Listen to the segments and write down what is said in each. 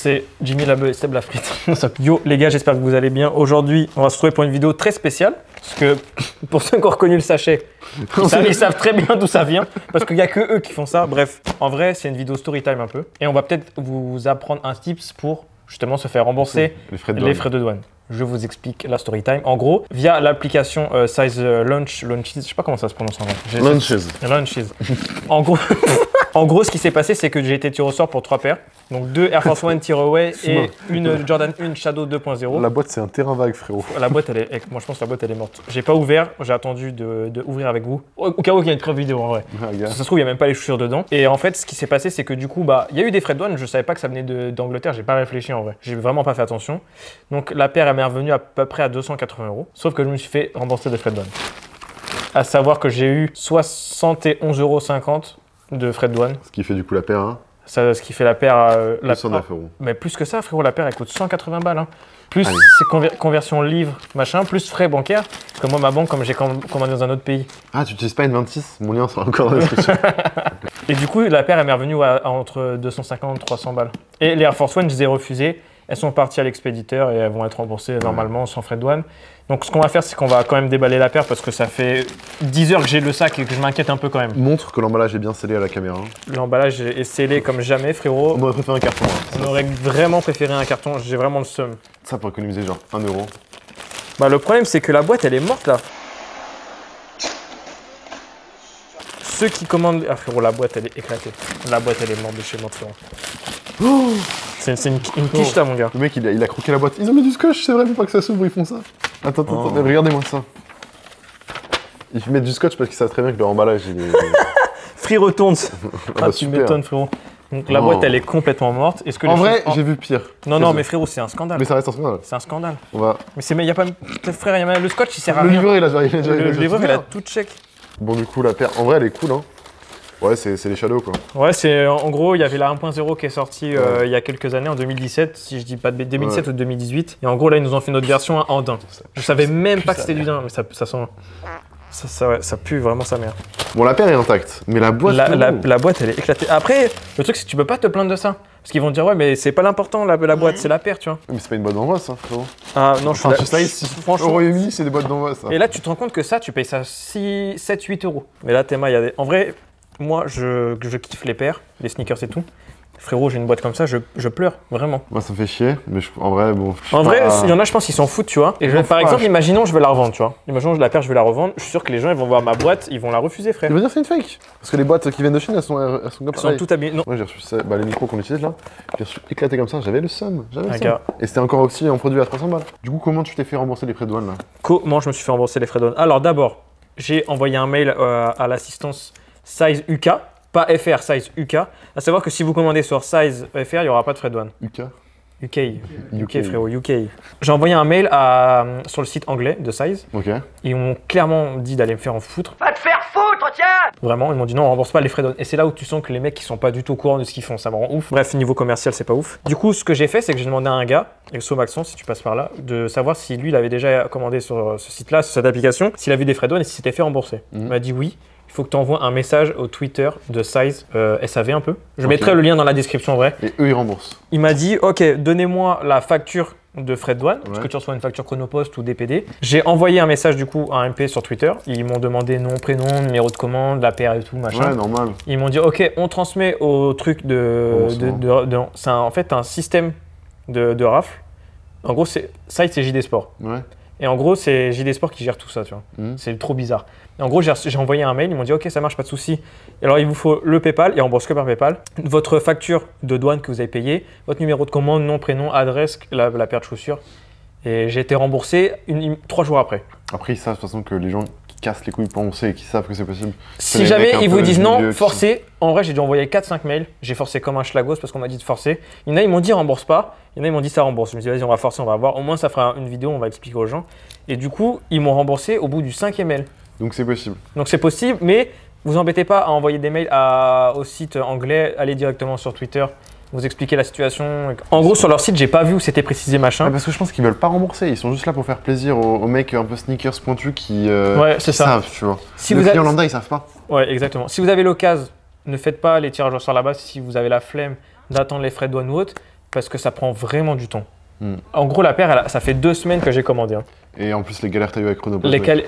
c'est Jimmy Labeu et Seb Lafrite. Yo les gars, j'espère que vous allez bien. Aujourd'hui, on va se retrouver pour une vidéo très spéciale. Parce que pour ceux qui ont reconnu le sachet, ils savent très bien d'où ça vient. Parce qu'il n'y a que eux qui font ça. Bref, en vrai, c'est une vidéo story time un peu. Et on va peut-être vous apprendre un tips pour justement se faire rembourser les frais de douane. Je vous explique la story time. En gros, via l'application Size Launches, je sais pas comment ça se prononce en vrai. Launches. En gros, ce qui s'est passé, c'est que j'ai été tiré au sort pour 3 paires. Donc 2 Air Force One Tearaway et une Jordan 1 Shadow 2.0. La boîte, c'est un terrain vague, frérot. La boîte, moi je pense que la boîte, elle est morte. J'ai pas ouvert, j'ai attendu de ouvrir avec vous. Au cas où il y a une preuve vidéo en vrai. Ça se trouve, il y a même pas les chaussures dedans. Et en fait, ce qui s'est passé, c'est que du coup, il y a eu des frais de douane. Je savais pas que ça venait d'Angleterre. J'ai pas réfléchi en vrai. J'ai vraiment pas fait attention. Donc la paire, elle m'est revenue à peu près à 280 €. Sauf que je me suis fait rembourser des frais de douane. À savoir que j'ai eu 71,50 € de frais de douane. Ce qui fait du coup la paire, hein. Ça, ce qui fait la paire. 209 €. Mais plus que ça, frérot, la paire, elle coûte 180 balles. Hein. Plus c'est conversion livre, machin, plus frais bancaires. Comme moi, ma banque, comme j'ai commandé dans un autre pays. Ah, tu n'utilises pas une 26? Mon lien sera encore dans la description. Et du coup, la paire, elle m'est revenue à entre 250 et 300 balles. Et les Air Force One, je les ai refusées. Elles sont parties à l'expéditeur et elles vont être remboursées normalement sans frais de douane. Donc ce qu'on va faire, c'est qu'on va quand même déballer la paire parce que ça fait 10 heures que j'ai le sac et que je m'inquiète un peu quand même. Montre que l'emballage est bien scellé à la caméra. L'emballage est scellé comme jamais, frérot. On aurait préféré un carton. Hein. On aurait vraiment préféré un carton, j'ai vraiment le seum. Ça pour économiser genre 1 €. Le problème, c'est que la boîte, elle est morte là. Ceux qui commandent... Ah frérot, la boîte, elle est éclatée. La boîte, elle est morte de chez moi, frérot. Oh, c'est une quiche là, mon gars. Le mec, il a croqué la boîte. Ils ont mis du scotch, c'est vrai, pour pas que ça s'ouvre, ils font ça. Attends, regardez-moi ça. Ils mettent du scotch parce qu'ils savent très bien que leur emballage, il est... Free retourne. Tu super. m'étonnes, frérot. Donc la boîte, elle est complètement morte. En vrai, j'ai vu pire. Non, mais frérot, c'est un scandale. Mais ça reste un scandale. C'est un scandale. On va... Mais il y a pas... Frère, le scotch, il sert à rien. Le livreur, Le livreur, il a tout check. Bon, du coup, la paire, en vrai, elle est cool, hein. Ouais, c'est les Shadows, quoi. Ouais, c'est en gros, il y avait la 1.0 qui est sortie il y a quelques années, en 2017, si je dis pas de bêtises, 2017 ou 2018. Et en gros, là, ils nous ont fait notre version en daim. Je savais même pas que c'était du daim, mais ça sent... Ça pue vraiment sa mère. Bon, la paire est intacte, mais la boîte... La boîte, elle est éclatée. Après, le truc, c'est que tu peux pas te plaindre de ça. Parce qu'ils vont te dire, ouais, mais c'est pas l'important, la boîte, c'est la paire, tu vois. Mais c'est pas une boîte d'envoi, ça, frérot. Ah non, franchement, au Royaume-Uni, c'est des boîtes d'envoi, ça. Et là, tu te rends compte que ça, tu payes ça 7-8 €. Mais là, Théma, il y a des... En vrai, moi, je kiffe les paires, les sneakers et tout. Frérot, j'ai une boîte comme ça, je pleure, vraiment. Moi, ça me fait chier, mais en vrai, bon... En vrai, il y en a, je pense, ils s'en foutent, tu vois. Et par exemple, imaginons, je veux la revendre, tu vois. Imaginons, la paire, je veux la revendre. Je suis sûr que les gens, ils vont voir ma boîte, ils vont la refuser, frère. Tu veux dire c'est une fake? Parce que les boîtes qui viennent de Chine, elles sont comme ça. Elles sont toutes abîmées. Non. Moi, j'ai reçu ça, les micros qu'on utilise là, j'ai reçu éclaté comme ça, j'avais le seum. Et c'était encore aussi en produit à 300 balles. Du coup, comment tu t'es fait rembourser les frais de douane, là? Comment je me suis fait rembourser les frais de douane? Alors, d'abord, j'ai envoyé un mail à l'assistance Size UK. Pas FR, Size UK. À savoir que si vous commandez sur Size FR, il n'y aura pas de frais de douane. UK, frérot, UK. J'ai envoyé un mail sur le site anglais de Size. Ok. Ils m'ont clairement dit d'aller me faire en foutre. Va te faire foutre, tiens! Vraiment, ils m'ont dit non, on rembourse pas les frais de douane. Et c'est là où tu sens que les mecs, ils sont pas du tout au courant de ce qu'ils font. Ça me rend ouf. Bref, niveau commercial, c'est pas ouf. Du coup, ce que j'ai fait, c'est que j'ai demandé à un gars, Exo Maxon, si tu passes par là, de savoir si lui, il avait déjà commandé sur ce site-là, sur cette application, s'il avait des frais de douane et s'il s'était fait rembourser. Il m'a dit oui. Il faut que tu envoies un message au Twitter de Size SAV un peu. Je mettrai le lien dans la description en vrai. Et eux, ils remboursent. Il m'a dit, ok, donnez-moi la facture de frais de douane, parce que tu reçois une facture Chronopost ou DPD. J'ai envoyé un message du coup à un MP sur Twitter. Ils m'ont demandé nom, prénom, numéro de commande, la paire et tout, machin. Ouais, normal. Ils m'ont dit, ok, on transmet au truc c'est en fait un système de rafle. En gros, Size, c'est JD Sport. Ouais. Et en gros, c'est JD Sport qui gère tout ça, tu vois. C'est trop bizarre. Et en gros, j'ai envoyé un mail, ils m'ont dit « Ok, ça marche, pas de souci. » Et alors, il vous faut le PayPal, et on rembourse que par PayPal, votre facture de douane que vous avez payée, votre numéro de commande, nom, prénom, adresse, la paire de chaussures. Et j'ai été remboursé 3 jours après. Après, ils savent de toute façon que les gens qui cassent les couilles pour penser et qui savent que c'est possible. Si jamais ils vous disent non, forcez. En vrai, j'ai dû envoyer 4-5 mails. J'ai forcé comme un schlagos parce qu'on m'a dit de forcer. Il y en a, ils m'ont dit rembourse pas. Il y en a, ils m'ont dit ça rembourse. Je me suis dit, vas-y, on va forcer, on va voir. Au moins, ça fera une vidéo, on va expliquer aux gens. Et du coup, ils m'ont remboursé au bout du 5e mail. Donc, c'est possible. Donc, c'est possible, mais vous embêtez pas à envoyer des mails au site anglais. Allez directement sur Twitter. Vous expliquer la situation. En gros, sur leur site, j'ai pas vu où c'était précisé machin. Parce que je pense qu'ils veulent pas rembourser. Ils sont juste là pour faire plaisir aux mecs un peu sneakers pointus qui savent, tu vois. Si les clients lambda, ils savent pas. Ouais, exactement. Si vous avez l'occasion, ne faites pas les tirages au sort là-bas si vous avez la flemme d'attendre les frais de douane ou autre. parce que ça prend vraiment du temps. En gros, la paire, ça fait 2 semaines que j'ai commandé. Hein. Et en plus, les galères que t'as eu avec Chronopost. Lesquelles,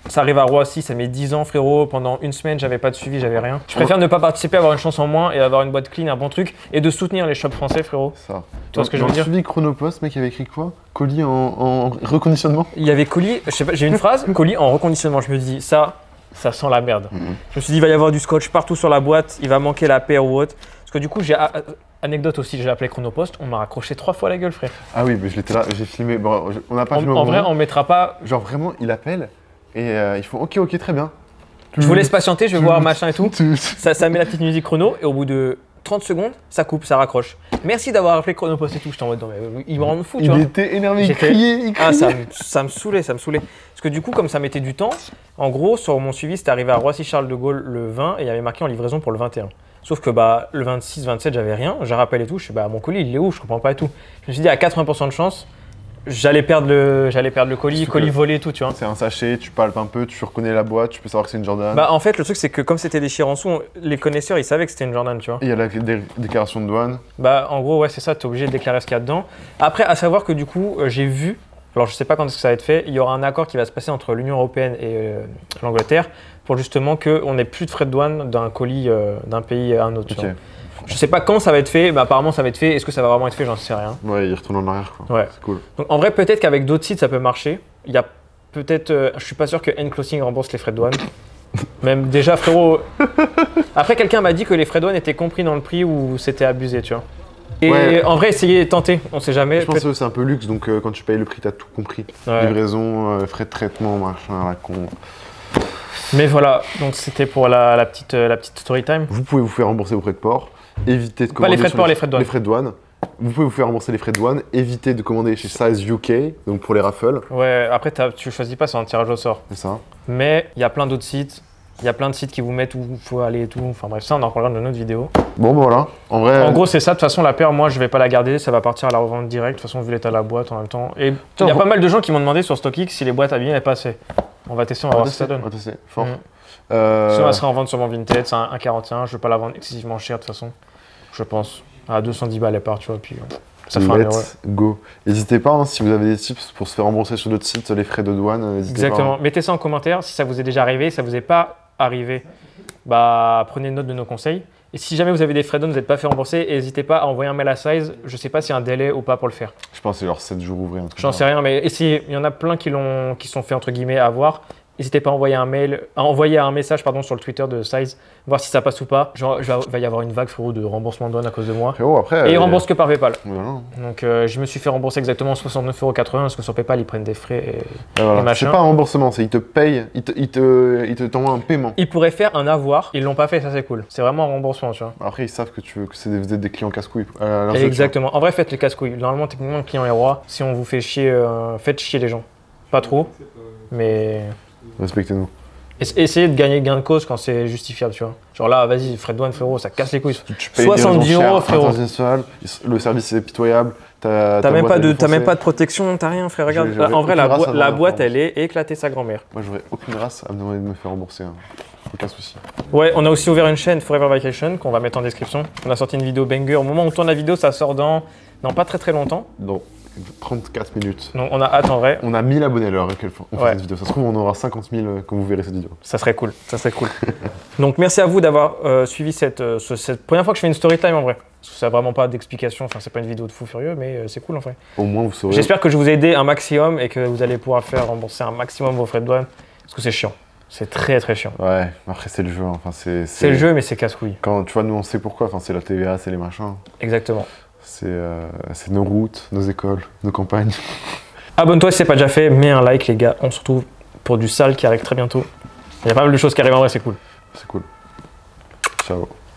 ça arrive à Roissy, ça met 10 ans, frérot. Pendant 1 semaine, j'avais pas de suivi, j'avais rien. Je préfère ne pas participer, avoir une chance en moins et avoir une boîte clean, un bon truc, et de soutenir les shops français, frérot. Ça. Tu vois ce que je veux dire? Dans le suivi Chronopost, mec, il avait écrit quoi? Colis en reconditionnement? Il y avait colis, je sais pas, j'ai une phrase, colis en reconditionnement. Je me dis, ça sent la merde. Je me suis dit, il va y avoir du scotch partout sur la boîte, il va manquer la paire ou autre. Parce que du coup, anecdote aussi, j'ai appelé Chronopost, on m'a raccroché 3 fois la gueule, frère. Ah oui, mais je l'étais là, j'ai filmé. Bon, on n'a pas filmé. En vrai, on mettra pas. Genre vraiment, il appelle et ils font ok, très bien. Je vous laisse patienter, je vais voir machin et tout. Ça met la petite musique chrono et au bout de 30 secondes, ça coupe, ça raccroche. Merci d'avoir appelé Chronopost et tout. J'étais en mode, non, mais ils me rendent fou, tu vois. Il était énervé, il criait. Ah, ça me saoulait, ça me saoulait. Parce que du coup, comme ça mettait du temps, en gros, sur mon suivi, c'était arrivé à Roissy-Charles de Gaulle le 20 et il y avait marqué en livraison pour le 21. Sauf que le 26, 27, j'avais rien. Je rappelle et tout. Je suis mon colis, il est où? Je comprends pas et tout. Je me suis dit, à 80% de chance, j'allais perdre le colis volé et tout, tu vois. C'est un sachet, tu palpes un peu, tu reconnais la boîte, tu peux savoir que c'est une Jordan. En fait, le truc, c'est que comme c'était déchiré en dessous, les connaisseurs, ils savaient que c'était une Jordan, tu vois. Et il y a la déclaration de douane. En gros, ouais, c'est ça, tu es obligé de déclarer ce qu'il y a dedans. Après, à savoir que du coup, j'ai vu, alors je sais pas quand est-ce que ça va être fait, il y aura un accord qui va se passer entre l'Union Européenne et l'Angleterre pour justement qu'on n'ait plus de frais de douane d'un colis d'un pays à un autre. Okay. Je sais pas quand ça va être fait, mais apparemment ça va être fait. Est-ce que ça va vraiment être fait? J'en sais rien. Ouais, il retourne en arrière, quoi. Ouais. C'est cool. Donc en vrai, peut-être qu'avec d'autres sites ça peut marcher. Il y a peut-être, je suis pas sûr que N-Clothing rembourse les frais de douane. Même déjà, frérot. Après, quelqu'un m'a dit que les frais de douane étaient compris dans le prix ou c'était abusé, tu vois. Et ouais. En vrai, essayez, tentez, on sait jamais. Je pense que c'est un peu luxe, donc quand tu payes le prix, t'as tout compris. Ouais. Livraison, frais de traitement, machin, la con. Mais voilà, donc c'était pour la petite story time. Vous pouvez vous faire rembourser vos frais de port, évitez de commander. Pas les frais de port, les frais de douane. Les frais de douane. Vous pouvez vous faire rembourser les frais de douane, évitez de commander chez Size UK, donc pour les raffles. Ouais, après tu choisis pas, c'est un tirage au sort. C'est ça. Mais il y a plein d'autres sites. Il y a plein de sites qui vous mettent où il faut aller et tout. Enfin bref, ça on en reparlera dans notre vidéo. Bon bah voilà, en vrai... En gros c'est ça, de toute façon la paire, moi je vais pas la garder, ça va partir à la revente directe. De toute façon vu l'état de la boîte en même temps. Et il y a pas mal de gens qui m'ont demandé sur StockX si les boîtes abîmées n'avaient pas assez. On va tester, on va voir ce que ça donne. On va tester, fort. Sinon elle sera en vente sur mon Vinted, c'est un 1,41, je vais pas la vendre excessivement cher de toute façon. Je pense. À 210 balles elle part, tu vois, puis ça fera un euro. Go. N'hésitez pas, hein, si vous avez des tips pour se faire rembourser sur d'autres sites, les frais de douane, n'hésitez pas. Exactement, mettez ça en commentaire si ça vous est déjà arrivé, si ça vous est pas arrivé, bah prenez note de nos conseils. Et si jamais vous avez des frais de douane, vous n'êtes pas fait rembourser, n'hésitez pas à envoyer un mail à Size. Je sais pas s'il y a un délai ou pas pour le faire. Je pense que c'est genre 7 jours ouvrés. J'en sais rien, mais essayez. Il y en a plein qui sont fait entre guillemets à avoir. N'hésitez pas à envoyer un message sur le Twitter de Size, voir si ça passe ou pas. Genre, il va y avoir une vague, frérot, de remboursement de douane à cause de moi. Frérot, après, et ils remboursent que par PayPal. Voilà. Donc, je me suis fait rembourser exactement 69,80 € parce que sur PayPal, ils prennent des frais et machin. C'est pas un remboursement, c'est ils te payent, ils t'envoient un paiement. Ils pourraient faire un avoir, ils l'ont pas fait, ça c'est cool. C'est vraiment un remboursement, tu vois. Après, ils savent que vous êtes des clients casse-couilles. Exactement. En vrai, faites les casse-couilles. Normalement, techniquement, le client est roi. Si on vous fait chier, faites chier les gens. Pas trop, mais... Respectez-nous. Essayez de gagner gain de cause quand c'est justifiable, tu vois. Genre là, vas-y, frais de douane, frérot, ça casse les couilles. Tu payes 70 €, frérot. Le service est pitoyable. T'as même pas de protection, t'as rien, frère. Regarde. En vrai, la boîte, elle est éclatée, sa grand-mère. Moi, j'aurais aucune race à me demander de me faire rembourser. Hein. Aucun souci. Ouais, on a aussi ouvert une chaîne Forever Vacation qu'on va mettre en description. On a sorti une vidéo banger. Au moment où on tourne la vidéo, ça sort dans pas très longtemps. Donc 34 minutes. Donc on a hâte en vrai. On a 1000 abonnés à l'heure fait cette vidéo. Ça se trouve, on aura 50 000 quand vous verrez cette vidéo. Ça serait cool, ça serait cool. Donc merci à vous d'avoir suivi cette première fois que je fais une story time en vrai. Parce que ça n'a vraiment pas d'explication, enfin c'est pas une vidéo de fou furieux, mais c'est cool en vrai. Au moins vous saurez. J'espère que je vous ai aidé un maximum et que vous allez pouvoir faire rembourser un maximum vos frais de douane. Parce que c'est chiant. C'est très chiant. Ouais, après c'est le jeu. Enfin, c'est le jeu, mais c'est casse-couille. Quand tu vois, nous on sait pourquoi. Enfin, c'est la TVA, c'est les machins. Exactement. C'est nos routes, nos écoles, nos campagnes. Abonne-toi si c'est pas déjà fait, mets un like les gars. On se retrouve pour du sale qui arrive très bientôt. Il y a pas mal de choses qui arrivent en vrai, c'est cool. C'est cool. Ciao.